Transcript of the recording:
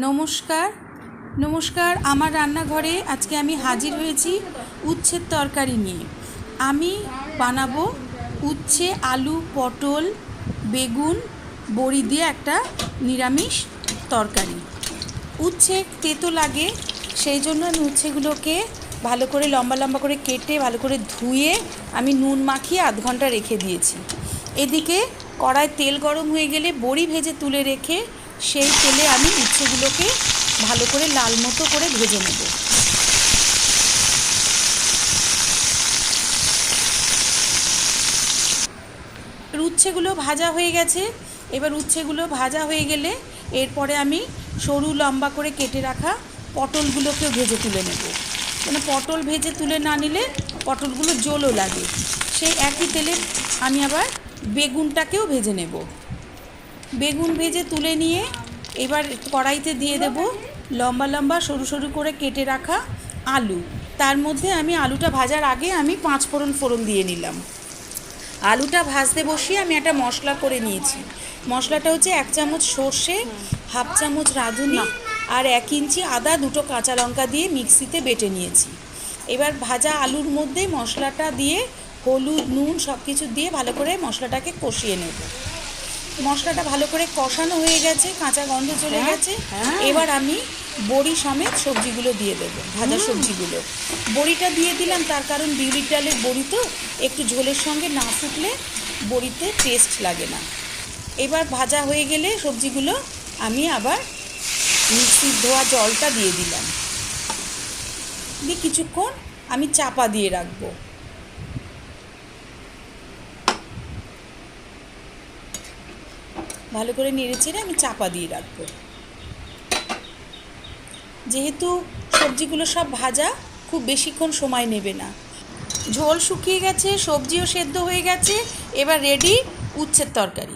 নমস্কার নমস্কার আমার রান্নাঘরে আজকে আমি হাজির হয়েছি উচ্ছের তরকারি নিয়ে। আমি বানাবো উচ্ছে আলু পটল বেগুন বড়ি দিয়ে একটা নিরামিষ তরকারি। উচ্ছে তেতো লাগে, সেই জন্য আমি উচ্ছেগুলোকে ভালো করে লম্বা লম্বা করে কেটে ভালো করে ধুয়ে আমি নুন মাখিয়ে আধ ঘন্টা রেখে দিয়েছি। এদিকে কড়ায় তেল গরম হয়ে গেলে বড়ি ভেজে তুলে রেখে সেই তেলে আমি উচ্ছেগুলোকে ভালো করে লাল মতো করে ভেজে নেব। উচ্ছেগুলো ভাজা হয়ে গেছে। এবার উচ্ছেগুলো ভাজা হয়ে গেলে এরপরে আমি সরু লম্বা করে কেটে রাখা পটলগুলোকেও ভেজে তুলে নেব। মানে পটল ভেজে তুলে না নিলে পটলগুলো জলও লাগে। সেই একই তেলে আমি আবার বেগুনটাকেও ভেজে নেব। বেগুন ভেজে তুলে নিয়ে এবার কড়াইতে দিয়ে দেব লম্বা লম্বা সরু সরু করে কেটে রাখা আলু। তার মধ্যে আমি আলুটা ভাজার আগে আমি 5 ফোড়ন দিয়ে নিলাম। আলুটা ভাজতে বসিয়ে আমি একটা মশলা করে নিয়েছি। মশলাটা হচ্ছে 1 চামচ সর্ষে, হাফ চামচ রাঁধুনি আর 1 ইঞ্চি আদা, 2টো কাঁচা লঙ্কা দিয়ে মিক্সিতে বেটে নিয়েছি। এবার ভাজা আলুর মধ্যে মশলাটা দিয়ে হলুদ নুন সব কিছু দিয়ে ভালো করে মশলাটাকে কষিয়ে নেব। মশলাটা ভালো করে কষানো হয়ে গেছে, কাঁচা গন্ধ চলে গেছে। এবার আমি বড়ি সমেত সবজিগুলো দিয়ে দেবো, ভাজা সবজিগুলো। বড়িটা দিয়ে দিলাম তার কারণ বিউলির ডালের বড়ি তো একটু ঝোলের সঙ্গে না ফুটলে বড়িতে টেস্ট লাগে না। এবার ভাজা হয়ে গেলে সবজিগুলো আমি আবার মিক্সির ধোয়া জলটা দিয়ে দিলাম, দিয়ে কিছুক্ষণ আমি চাপা দিয়ে রাখবো। ভালো করে নেড়ে চেড়ে আমি চাপা দিয়ে রাখবো। যেহেতু সবজিগুলো সব ভাজা, খুব বেশিক্ষণ সময় নেবে না। ঝোল শুকিয়ে গেছে, সবজিও সেদ্ধ হয়ে গেছে। এবার রেডি উচ্ছের তরকারি।